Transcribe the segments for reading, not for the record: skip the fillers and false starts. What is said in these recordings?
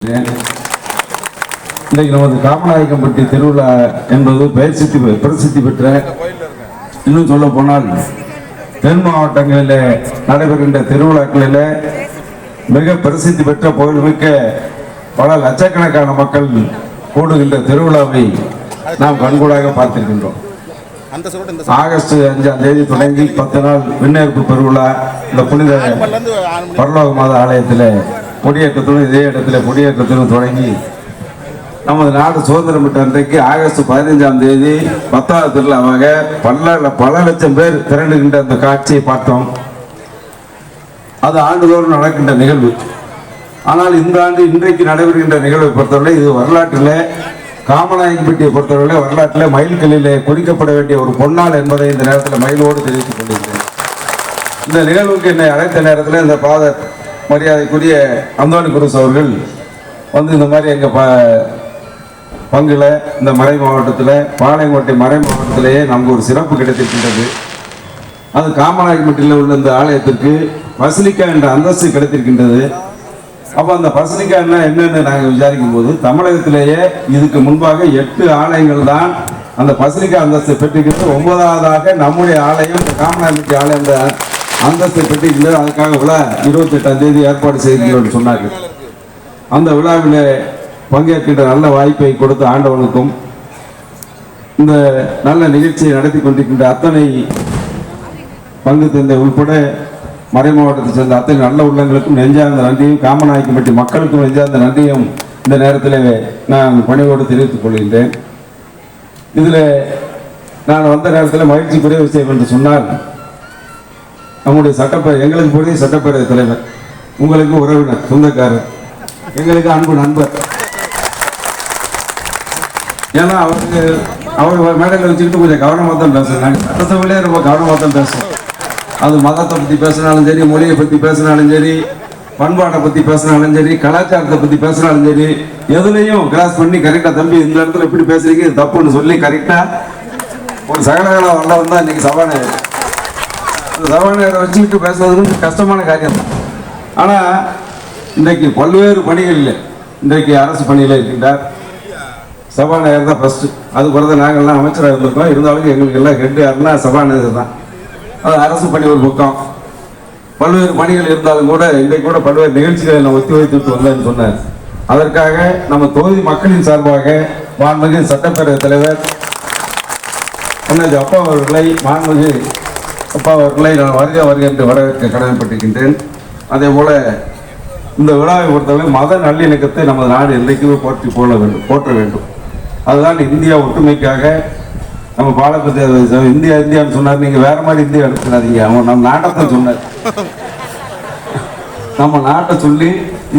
கொள்கின்றேன். இன்றைக்கு நமது காமநாயக்கம்பட்டி திருவிழா என்பது பிரசித்தி பெற்ற, இன்னும் சொல்ல போனால் தென் மாவட்டங்களில் நடைபெறுகின்ற திருவிழாக்களில் மிக பிரசித்தி பெற்ற புகழ்மிக்க பல லட்சக்கணக்கான மக்கள் கூடுகின்ற திருவிழாவை நாம் கண்கூடாக பார்த்திருக்கின்றோம். ஆகஸ்ட் 5ஆம் தேதி தொடங்கி 10 நாள் விண்ணேற்பு பெருவிழா இந்த புனித பரலோக மாத ஆலயத்தில் கொடியேற்றத்துடன் இதே இடத்துல கொடியேற்றத்துடன் தொடங்கி நமது நாடு சுதந்திரம் பெற்ற அன்றைக்கு ஆகஸ்ட் 15ஆம் தேதி 10வது திருவிழாவாக பல லட்சம் பேர் திரண்டுகின்ற அந்த காட்சியை பார்த்தோம். அது ஆண்டுதோறும் நடக்கின்ற நிகழ்வு. ஆனால் இந்த ஆண்டு இன்றைக்கு நடைபெறுகின்ற நிகழ்வை பொறுத்தவரை இது வரலாற்றில் காமநாயக்கம்பட்டியை பொறுத்தவரை வரலாற்றில் மைல்கல்லிலே குறிக்கப்பட வேண்டிய ஒரு பொன்னாள் என்பதை இந்த நேரத்தில் மயிலோடு தெரிவித்துக் கொண்டிருக்கிறேன். இந்த நிகழ்வுக்கு என்னை அழைத்த நேரத்தில் இந்த பாதர் மரியாதைக்குரிய அந்தோணி குருஸ் அவர்கள் வந்து இந்த மாதிரி எங்கள் பங்குல இந்த மறை மாவட்டத்தில் பாளையங்கோட்டை மறை மாவட்டத்திலேயே நமக்கு ஒரு சிறப்பு கிடைத்திருக்கின்றது. அது காமநாயக்கம்பட்டியில் உள்ள இந்த ஆலயத்திற்கு பசிலிக்கா என்ற அந்தஸ்து கிடைத்திருக்கின்றது. அப்போ அந்த பசிலிக்கா என்னன்னு நாங்கள் விசாரிக்கும் போது தமிழகத்திலேயே இதுக்கு முன்பாக 8 ஆலயங்கள் தான் அந்த பசிலிக்கா அந்தஸ்தை பெற்றிருக்கிறது. 9வதாக நம்முடைய ஆலயம் காமநாயக்கம்பட்டி ஆலயம் அந்த அந்தஸ்தை பெற்றிருக்கிறது. அதுக்காக விழா 28ஆம் தேதி ஏற்பாடு செய்கிறோம் சொன்னார்கள். அந்த விழாவில் பங்கேற்கின்ற நல்ல வாய்ப்பை கொடுத்த ஆண்டவனுக்கும் இந்த நல்ல நிகழ்ச்சியை நடத்தி கொண்டிருக்கின்ற அத்தனை பங்கு தந்தை உள்பட மறை மாவட்டத்தை சேர்ந்த அத்தனை நல்ல உள்ளங்களுக்கும் நெஞ்சார்ந்த நன்றியும் காமநாயக்கம்பட்டி மக்களுக்கும் நெஞ்சார்ந்த நன்றியும் இந்த நேரத்தில் நான் பணிவோடு தெரிவித்துக் கொள்கின்றேன். இதில் நான் வந்த நேரத்தில் மகிழ்ச்சிக்குரிய விஷயம் என்று சொன்னால் நம்முடைய எங்களுக்கு புதிய சட்டப்பேரவை தலைவர், உங்களுக்கு உறவினர், சொந்தக்காரர், எங்களுக்கு அன்பு நண்பர். ஏன்னா அவர் மேடையில் வச்சுக்கிட்டு கொஞ்சம் கவனமாக தான் பேசுகிறாங்க. சட்டசபையிலே ரொம்ப கவனமாக தான் பேசுவோம். அது மதத்தை பற்றி பேசினாலும் சரி, மொழியை பற்றி பேசினாலும் சரி, பண்பாட்டை பற்றி பேசினாலும் சரி, கலாச்சாரத்தை பற்றி பேசினாலும் சரி, எதுலையும் கிராஸ் பண்ணி கரெக்டாக தம்பி இந்த இடத்துல எப்படி பேசுறீங்க இது தப்புன்னு சொல்லி கரெக்டாக ஒரு சகலகல வரலாம் தான் இன்னைக்கு சபாநாயகர். அந்த சபாநாயகரை வச்சுக்கிட்டு பேசுறதுக்கு கஷ்டமான காரியம். ஆனால் இன்றைக்கு பல்வேறு பணிகளில் இன்றைக்கு அரசு பணியில் இருக்கின்றார். சபாநாயகர் தான் ஃபர்ஸ்ட். அது பிறகு நாங்கள்லாம் அமைச்சராக இருந்திருக்கோம். இருந்தாலும் எங்களுக்கு எல்லாம் ஹெட் யாருன்னா சபாநாயகர் தான். அது அரசு பணி ஒரு பக்கம். பல்வேறு பணிகள் இருந்தாலும் கூட இன்றைக்கு கூட பல்வேறு நிகழ்ச்சிகளை நான் ஒத்தி வைத்துட்டு வந்தேன்னு சொன்னார். அதற்காக நம்ம தொகுதி மக்களின் சார்பாக மாண்புமிகு சட்டப்பேரவை தலைவர் அப்பா அவர்களை நான் வருக என்று வரவேற்க கடமைப்பட்டிருக்கின்றேன். அதே போல இந்த விழாவை பொறுத்தவரை மத நல்லிணக்கத்தை நமது நாடு என்றைக்குமே போற்ற வேண்டும். அதுதான் இந்தியா ஒற்றுமைக்காக நம்ம பாலப்பத்தி இந்தியான்னு சொன்னார். நீங்கள் வேற மாதிரி இந்தியா எடுத்துக்காதீங்க. அவன் நம்ம நாட்டை சொன்னார். நம்ம நாட்டை சொல்லி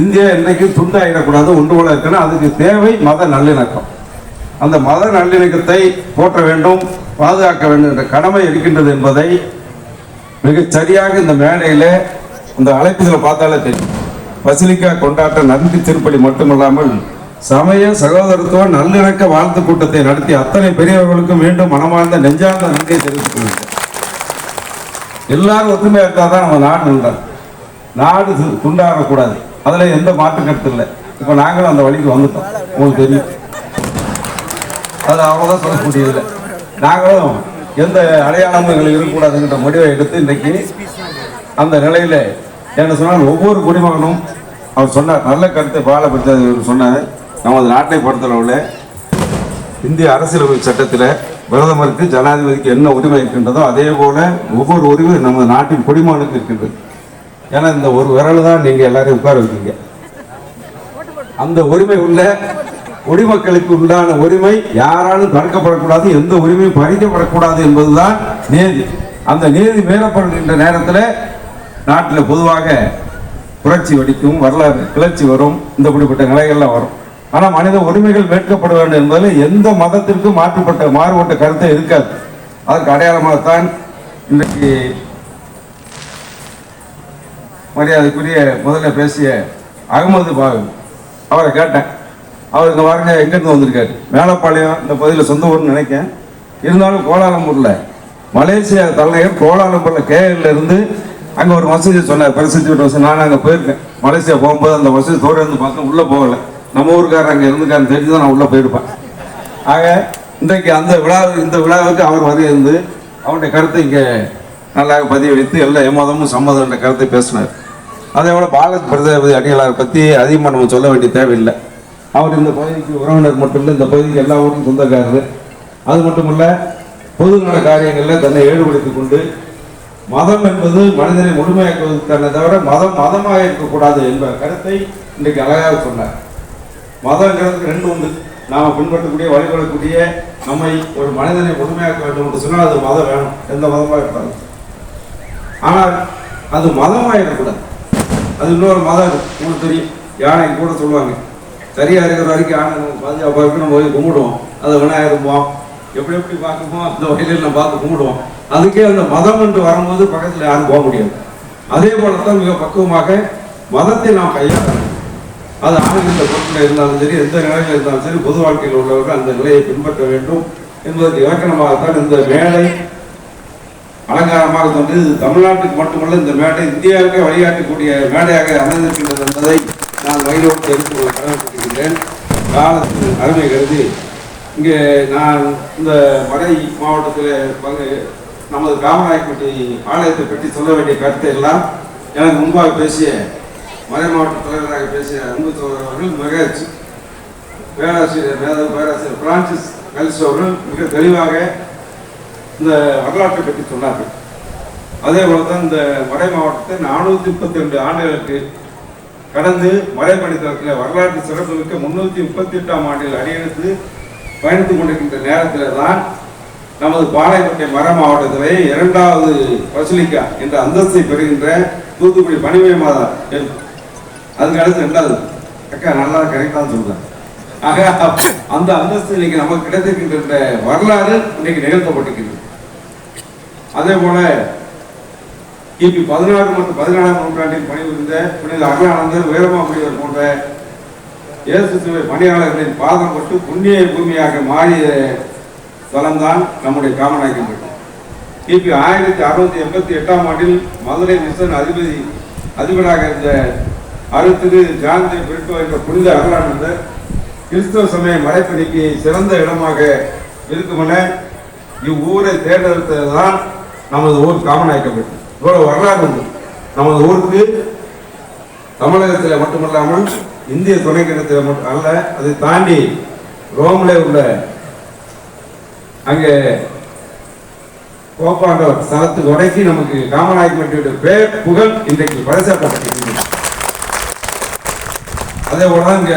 இந்தியா என்றைக்கு துண்டாயிடக்கூடாது, ஒன்று போல இருக்கணும். அதுக்கு தேவை மத நல்லிணக்கம். அந்த மத நல்லிணக்கத்தை போற்ற வேண்டும், பாதுகாக்க வேண்டும் என்ற கடமை இருக்கின்றது என்பதை மிகச் சரியாக இந்த மேடையில் இந்த அழைப்புகளை பார்த்தாலே தெரியும். பசிலிக்கா கொண்டாட்ட நன்றி திருப்பலி மட்டுமல்லாமல் சமய சகோதரத்துவ நல்லிணக்க வாழ்த்து கூட்டத்தை நடத்தி அத்தனை பெரியவர்களுக்கும் மீண்டும் மனமார்ந்த நெஞ்சார்ந்த நன்றியை தெரிவித்துக் கொள்கிறேன். எல்லாரும் ஒற்றுமையா இருந்தாதான் நம்ம நாடு நன்றார். நாடு துண்டாகக்கூடாது, அதுல எந்த மாற்று கருத்து இல்லை. இப்ப நாங்களும் அந்த வழிக்கு வந்துட்டோம், உங்களுக்கு தெரியும். அது அவ்வளவுதான் சொல்ல முடியதில்லை. நாங்களும் எந்த அடையாளமும் எங்களுக்கு இருக்கக்கூடாதுங்கிற முடிவை எடுத்து இன்னைக்கு அந்த நிலையில என்ன சொன்னால் ஒவ்வொரு குடிமகனும் அவர் சொன்னார், நல்ல கருத்தை பாலப்படுத்த சொன்னார். நமது நாட்டை பொறுத்தளவில் இந்திய அரசியலமைப்பு சட்டத்தில் பிரதமருக்கு ஜனாதிபதிக்கு என்ன உரிமை இருக்கின்றதோ அதே போல ஒவ்வொரு உரிமை நமது நாட்டின் குடிமகனுக்கு இருக்கின்றது. ஏன்னா இந்த ஒரு விரல் தான் நீங்கள் எல்லாரையும் உட்கார வைக்கீங்க. அந்த உரிமை உள்ள குடிமக்களுக்கு உண்டான உரிமை யாராலும் தடுக்கப்படக்கூடாது, எந்த உரிமையும் பறிக்கப்படக்கூடாது என்பதுதான் நீதி. அந்த நீதி மீறப்படுகின்ற நேரத்தில் நாட்டில் பொதுவாக புரட்சி வெடிக்கும், வரலாறு கிளர்ச்சி வரும், இந்த இப்படிப்பட்ட நிலைகள்லாம் வரும். ஆனால் மனித உரிமைகள் மீட்கப்பட வேண்டும் என்பதில் எந்த மதத்திற்கும் மாறுபட்ட கருத்தை இருக்காது. அதற்கு அடையாளமாகத்தான் இன்றைக்கு மரியாதைக்குரிய முதல்ல பேசிய அகமது பாகு அவரை கேட்டேன். அவருக்கு பாருங்க எங்கேருந்து வந்திருக்காரு, மேலப்பாளையம் இந்த பகுதியில் சொந்த ஊர்னு நினைக்கேன். இருந்தாலும் கோலாலம்பூரில் மலேசியா தலைநகர் கோலாலம்பூரில் கேஎல்ல இருந்து அங்கே ஒரு மசூதி சொன்னார், பிரசித்தி பெற்ற மசூதி. நான் அங்கே போயிருக்கேன். மலேசியா போகும்போது அந்த மசூதி தூரம் இருந்து பார்த்தேன், உள்ளே போகலை. நம்ம ஊருக்காரர் அங்கே இருந்துக்கான்னு தெரிஞ்சு தான் நான் உள்ளே போயிருப்பேன். ஆக இன்றைக்கு அந்த இந்த விழாவுக்கு அவர் வரையிருந்து அவருடைய கருத்தை இங்கே நல்லா பதிவு வைத்து எல்லா எம்மதமும் சம்மதம் என்ற கருத்தை பேசினார். அதே போல் பாரத் பிரஜாபதி அடிகளாரை பற்றி அதிகமாக நம்ம சொல்ல வேண்டிய தேவையில்லை. அவர் இந்த பகுதிக்கு உறவினர் மட்டும் இல்லை, இந்த பகுதிக்கு எல்லா ஊருக்கும் சொந்தக்காரர். அது மட்டுமல்ல, பொதுநல காரியங்களில் தன்னை ஈடுபடுத்திக் கொண்டு மதம் என்பது மனிதனை முழுமையாக்குவதற்கான தவிர மதமாக இருக்கக்கூடாது என்ற கருத்தை இன்றைக்கு அழகாக சொன்னார். மதங்கிறதுக்கு ரெண்டு உண்டு. நாம் பின்பற்றக்கூடிய வழிபடக்கூடிய நம்மை ஒரு மனிதனை முழுமையாக்க வேண்டும் என்று சொன்னால் அது மதம் வேணும், எந்த மதமாக இருக்காது. ஆனால் அது மதமாக இருக்கக்கூடாது. அது இன்னொரு மதம் உங்களுக்கு தெரியும், யானை கூட சொல்லுவாங்க, சரியாக இருக்கிற வரைக்கும் யானை பாதுகாப்பாக இருக்கு, நம்ம போய் கும்பிடுவோம். அதை விநாயகருப்போம், எப்படி எப்படி பார்க்குமோ அந்த வகையில் நம்ம பார்த்து கும்பிடுவோம். அதுக்கே அந்த மதம் என்று வரும்போது பக்கத்தில் யாரும் போக முடியாது. அதே போலத்தான் மிக பக்குவமாக மதத்தை நாம் கையாளணும். அது ஆன்மீக பொருட்கள் இருந்தாலும் சரி, எந்த நிலையில் இருந்தாலும் சரி, பொது வாழ்க்கையில் உள்ளவர்கள் அந்த நிலையை பின்பற்ற வேண்டும் என்பதற்கு இலக்கணமாகத்தான் இந்த மேடை அலங்காரமாக தோன்றி தமிழ்நாட்டுக்கு மட்டுமல்ல, இந்த மேடை இந்தியாவுக்கே வழிகாட்டக்கூடிய மேடையாக அமைந்திருக்கின்றது என்பதை நான் வயலோடு தெரிந்து கொள்ள கடமைப்பட்டிருக்கின்றேன். காலத்தின் அருமை கருதி இங்கே நான் இந்த மறை மாவட்டத்தில் நமது காமநாயக்கன்பட்டி ஆலயத்தை பற்றி சொல்ல வேண்டிய கருத்தை எல்லாம் எனக்கு முன்பாக பேசிய மறை மாவட்ட தலைவராக பேசிய அன்பு சோழர் அவர்கள் மிக பேராசிரியர் பிரான்சிஸ் கல்ஸ் அவர்கள் மிக தெளிவாக இந்த வரலாற்றை பற்றி சொன்னார்கள். அதே போல தான் இந்த மறை மாவட்டத்தை 432 ஆண்டுகளுக்கு கடந்து மறைப்பணித்தளத்தில் வரலாற்று சிறப்புமிக்க 338ஆம் ஆண்டில் அடியெடுத்து பயணித்துக் கொண்டிருக்கின்ற நேரத்தில் தான் நமது பாளையங்கோட்டை மர மாவட்டத்திலே 2வது பசுலிக்கா என்ற அந்தஸ்தை பெறுகின்ற தூத்துக்குடி பணிமய மாதா, அதுக்கு அடுத்து 2வது அக்கா நல்லா கரெக்டாக சொல்றேன். ஆக அந்த அந்தஸ்து இன்னைக்கு நமக்கு கிடைத்திருக்கின்ற வரலாறு இன்னைக்கு நிகழ்த்தப்பட்டிருக்கிறது. அதே போல கிபி 16 மற்றும் 17ஆம் நூற்றாண்டில் பணிபுரிந்த புனித அருளானந்தர், வீரமாமுனிவர் போன்ற இயேசு சிலை பணியாளர்களின் பாதம் பட்டு புண்ணிய பூமியாக மாறிய தலம்தான் நம்முடைய காமநாயக்கன்பட்டி. கிபி 1688ஆம் ஆண்டில் மதுரை மிஷன் அதிபராக இருந்த அருள்திரு ஜான் தி பிரிட்டோ என்ற புனித அருளானந்தர் கிறிஸ்தவ சமய மறைப்பணிக்கு சிறந்த இடமாக இருக்குமென இவ்வூரை தேர்ந்தெடுத்ததுதான் நமது ஊர் காமநாயக்கன்பட்டி. இவ்வளவு வரலாறு உண்டு நமது ஊருக்கு. தமிழகத்தில் மட்டுமல்லாமல் இந்திய துணைக்கண்டத்தில் மட்டும் அல்ல, அதை தாண்டி ரோமிலே உள்ள அங்கே கோப்பாண்டவர் ஸ்தலத்துக்கு வரைக்கும் நமக்கு காமநாயக்கன்பட்டியுடைய பேர் புகழ் இன்றைக்கு பரிசாற்றப்பட்டிருக்கிறது. அதே போல இங்க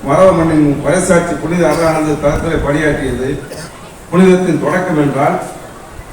மரவ மண்ணின் பரிசாட்சி புனித அருளானந்த தளத்தில் பணியாற்றியது புனிதத்தின் தொடக்கம் என்றால்,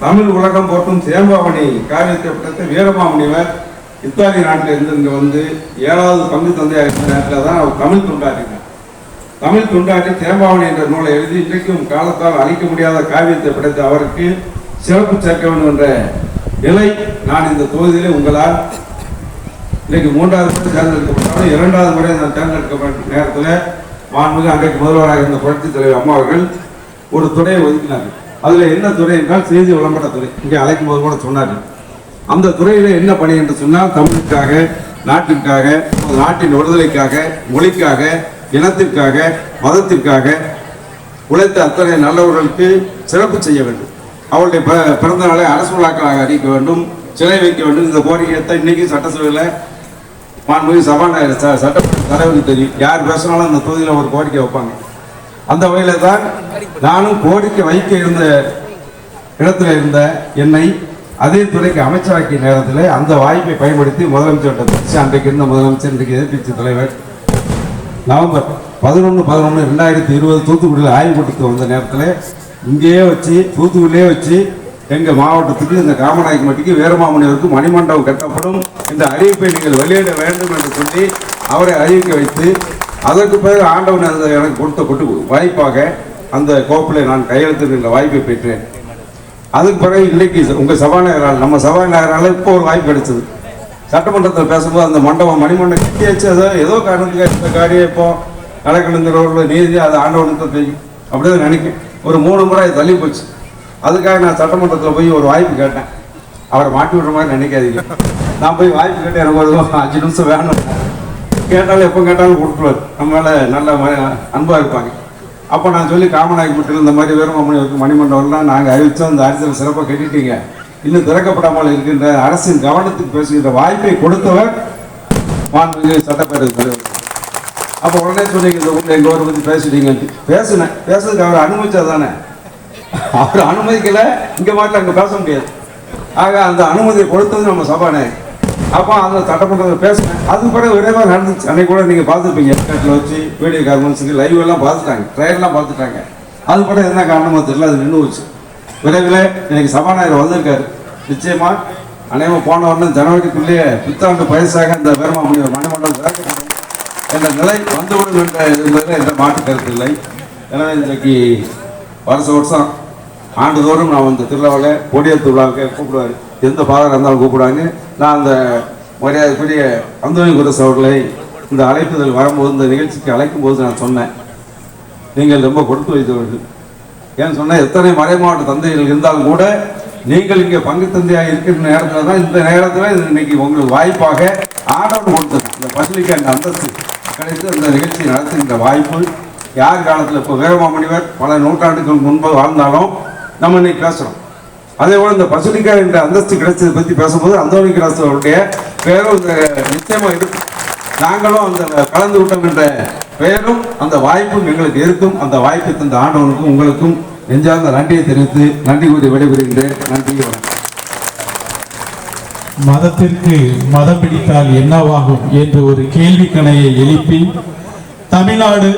தமிழ் உலகம் போற்றும் சேம்பாவணி காவியத்தை படுத்த வீரமாமுனிவர் இத்தாலி நாட்டில் இருந்து இங்கே வந்து 7வது பங்கு தந்தையாக இருந்த நேரத்தில் தான் அவர் தமிழ் தொண்டாற்றினார். தமிழ் தொண்டாற்றி சேம்பாவணி என்ற நூலை எழுதி இன்றைக்கும் காலத்தால் அழிக்க முடியாத காவியத்தை படைத்த அவருக்கு சிறப்பு சேர்க்க வேண்டும் என்ற நிலை நான் இந்த தொகுதியிலே உங்களால் இன்றைக்கு 3வது முறை தேர்ந்தெடுக்கப்பட்டாலும் 2வது முறை நான் தேர்ந்தெடுக்கப்பட்ட நேரத்தில் மாண்புமிகு அன்றைக்கு முதல்வராக இருந்த புரட்சித் தலைவர் அம்மா அவர்கள் ஒரு துறையை ஒதுக்கினார்கள். அதில் என்ன துறை என்றால் செய்தி விளம்பர துறை. இங்கே அழைக்கும் போது கூட சொன்னார்கள். அந்த துறையில் என்ன பணி என்று சொன்னால், தமிழுக்காக, நாட்டிற்காக, நாட்டின் விடுதலைக்காக, மொழிக்காக, இனத்திற்காக, மதத்திற்காக உழைத்த அத்தனை நல்லவர்களுக்கு சிறப்பு செய்ய வேண்டும். அவருடைய பிறந்த நாளை அரசு விழாக்களாக அறிவிக்க வேண்டும், சிலை வைக்க வேண்டும். இந்த கோரிக்கையை இன்னைக்கு சட்டசபையில் மாண்புமிகு சபாநாயகர் சட்டமன்ற தலைவருக்கு தெரியும். யார் பேசினாலும் அந்த தொகுதியில் ஒரு கோரிக்கை வைப்பாங்க. அந்த வகையில தான் நானும் கோரிக்கை வைக்க இருந்த இடத்துல இருந்த என்னை அதே துறைக்கு அமைச்சராக்கிய நேரத்தில் அந்த வாய்ப்பை பயன்படுத்தி முதலமைச்சர் அன்றைக்கு இருந்த முதலமைச்சர், இன்றைக்கு எதிர்கட்சி தலைவர், நவம்பர் 11/11/2020 தூத்துக்குடியில் ஆய்வு கூட்டத்துக்கு வந்த நேரத்தில் இங்கேயே வச்சு, தூத்துக்குடியிலே வச்சு எங்கள் மாவட்டத்துக்கு, இந்த காமநாயக்கன்பட்டிக்கு வீரமாமுனிவருக்கு மணிமண்டபம் கட்டப்படும் இந்த அறிவிப்பை நீங்கள் வெளியிட வேண்டும் என்று சொல்லி அவரை அறிவிக்க வைத்து, அதற்கு பிறகு ஆண்டவன் எனக்கு கொடுத்த வாய்ப்பாக அந்த கோப்பில் நான் கையெழுத்திடுகின்ற வாய்ப்பை பெற்றேன். அதுக்கு பிறகு இன்னைக்கு உங்கள் சபாநாயகரால், நம்ம சபாநாயகரால் இப்போ ஒரு வாய்ப்பு கிடைச்சது. சட்டமன்றத்தில் பேசும்போது அந்த மண்டபம் மணிமண்டபம் கட்டி வச்சு ஏதோ காரணத்துக்கு இந்த காரியம் இப்போ நடக்கணுங்கிறவர்களோட நீதி அது ஆண்டவனுக்கு தெரியும் அப்படிதான் நினைக்கும். ஒரு 3 முறை தள்ளி போச்சு. அதுக்காக நான் சட்டமன்றத்தில் போய் ஒரு வாய்ப்பு கேட்டேன். அவரை மாட்டி விடுற மாதிரி நினைக்காதீங்க. நான் போய் வாய்ப்பு கேட்டேன், எனக்கு ஒரு 5 நிமிஷம் வேணும். கேட்டாலும் எப்போ கேட்டாலும் கொடுத்துருவார். நம்ம மேலே நல்ல அன்பாக இருப்பாங்க. அப்போ நான் சொல்லி காமநாயக்கம்பட்டியில் இந்த மாதிரி வீரமாமுனிவருக்கு மணிமண்டபம்லாம் நாங்கள் அறிவித்தோம். இந்த அரசியல் சிறப்பாக கட்டிட்டீங்க, இன்னும் திறக்கப்படாமல் இருக்கின்ற அரசின் கவனத்துக்கு பேசுகின்ற வாய்ப்பை கொடுத்தவர் மாண்புமிகு சட்டப்பேரவை தலைவர். அப்போ உடனே சொன்னீங்க இந்த ஊரில் எங்கள் ஊரை பற்றி பேசிட்டீங்க. பேசுறதுக்கு அவர் அனுமதிச்சா தானே, அவர் அனுமதிக்கலை, இங்கே மாட்டில் அங்கே பேச முடியாது. ஆக அந்த அனுமதியை கொடுத்தது நம்ம சபாநாயகர். அப்போ அந்த சட்டமன்றத்தில் பேசினேன். அதுக்கு பிறகு விரைவாக நடந்துச்சு. அன்னைக்கு கூட நீங்கள் பார்த்துருப்பீங்க, ஏற்காட்டில் வச்சு வீடியோ கார்மெண்ட்ஸுக்கு லைவ் எல்லாம் பார்த்துட்டாங்க, ட்ரையல்லாம் பார்த்துட்டாங்க. அது கூட என்ன காரணமோ தெரியல, அது நின்று வச்சு. விரைவில் இன்னைக்கு சபாநாயகர் வந்திருக்காரு. நிச்சயமாக அனைவரும் போன வருடம் ஜனவரிக்குள்ளேயே புத்தாண்டு பரிசாக இந்த வீரமாமுனிவர் மணிமண்டபம் திறக்கப்படும் என்ற நிலை வந்துவிடும் என்பதில் எந்த மாற்று கருத்து இல்லை. எனவே இன்றைக்கு வருஷம் ஆண்டுதோறும் நான் இந்த திருவிழாவில் கொடியேற்று விழாவுக்கு கூப்பிடுவார். எந்த பாதகம் இருந்தாலும் கூப்பிடுவாங்க. நான் அந்த மரியாதைக்குரிய அந்தோணி குரஸ் அவர்களை இந்த அழைப்புதல் வரும்போது, இந்த நிகழ்ச்சிக்கு அழைக்கும் போது நான் சொன்னேன், நீங்கள் ரொம்ப கொடுத்து வைத்தவர்கள். ஏன்னு சொன்னால் எத்தனை மறை மாவட்ட தந்தைகள் இருந்தாலும் கூட நீங்கள் இங்கே பங்கு தந்தையாக இருக்கிற நேரத்தில் தான், இந்த நேரத்தில் இன்னைக்கு உங்களுக்கு வாய்ப்பாக ஆர்டர் கொடுத்தது இந்த பசிலிக்கு அந்த அந்தஸ்து கிடைத்து அந்த நிகழ்ச்சி நடத்துகின்ற வாய்ப்பு யார் காலத்தில் இப்போ வீரமாமுனிவர் பல நூற்றாண்டுகள் முன்பு வாழ்ந்தாலும் நம்ம இன்னைக்கு பேசுகிறோம். அதே போல் இந்த பசுலிக்கா என்ற அந்தஸ்து கிடைச்சதை பற்றி பேசும்போது அந்தோணி கிராஸ் அவருடைய பெயரும் இந்த நிச்சயமாக இருக்கும். நாங்களும் அந்த கலந்து விட்டோம் என்ற பெயரும் அந்த வாய்ப்பும் எங்களுக்கு இருக்கும். அந்த வாய்ப்பை தந்த ஆண்டவனுக்கும் உங்களுக்கும் நெஞ்சார்ந்த நன்றியை தெரிவித்து நன்றி கூறி விடைபெறுகின்றேன். நன்றி, வணக்கம். மதத்திற்கு மதம் பிடித்தால் என்னவாகும் என்று ஒரு கேள்வி கணையை எழுப்பி தமிழ்நாடு,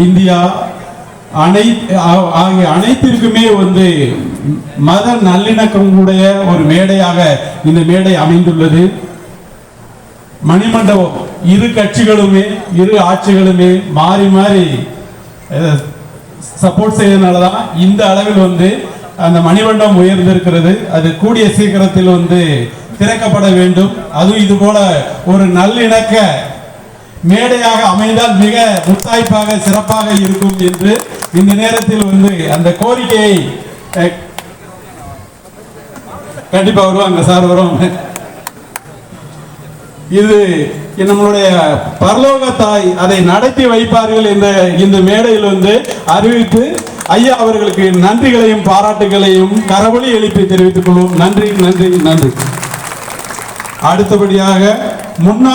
இந்தியா ஆகிய அனைத்திற்குமே மத நல்லிணக்கம் கூடிய ஒரு மேடையாக இந்த மேடை அமைந்துள்ளது. மணிமண்டபம் இரு கட்சிகளுமே இரு ஆட்சிகளுமே மாறி மாறி சப்போர்ட் செய்ததுனாலதான் இந்த அளவில் அந்த மணிமண்டபம் உயர்ந்திருக்கிறது. அது கூடிய சீக்கிரத்தில் திறக்கப்பட வேண்டும். அதுவும் இது போல ஒரு நல்லிணக்க மேடையாக அமைந்தால் மிக முத்தாய்ப்பாக சிறப்பாக இருக்கும் என்று இந்த நேரத்தில் அந்த கோரிக்கையை கண்டிப்பா வருவாங்க சார், வருவாங்க. இது நம்மளுடைய பரலோக தாய் அதை நடத்தி வைப்பார்கள் என்ற இந்த மேடையில் அறிவித்து ஐயா அவர்களுக்கு நன்றிகளையும் பாராட்டுகளையும் கரவொலி எழுப்பி தெரிவித்துக் கொள்வோம். நன்றி, நன்றி, நன்றி. அடுத்தபடியாக முன்னாள்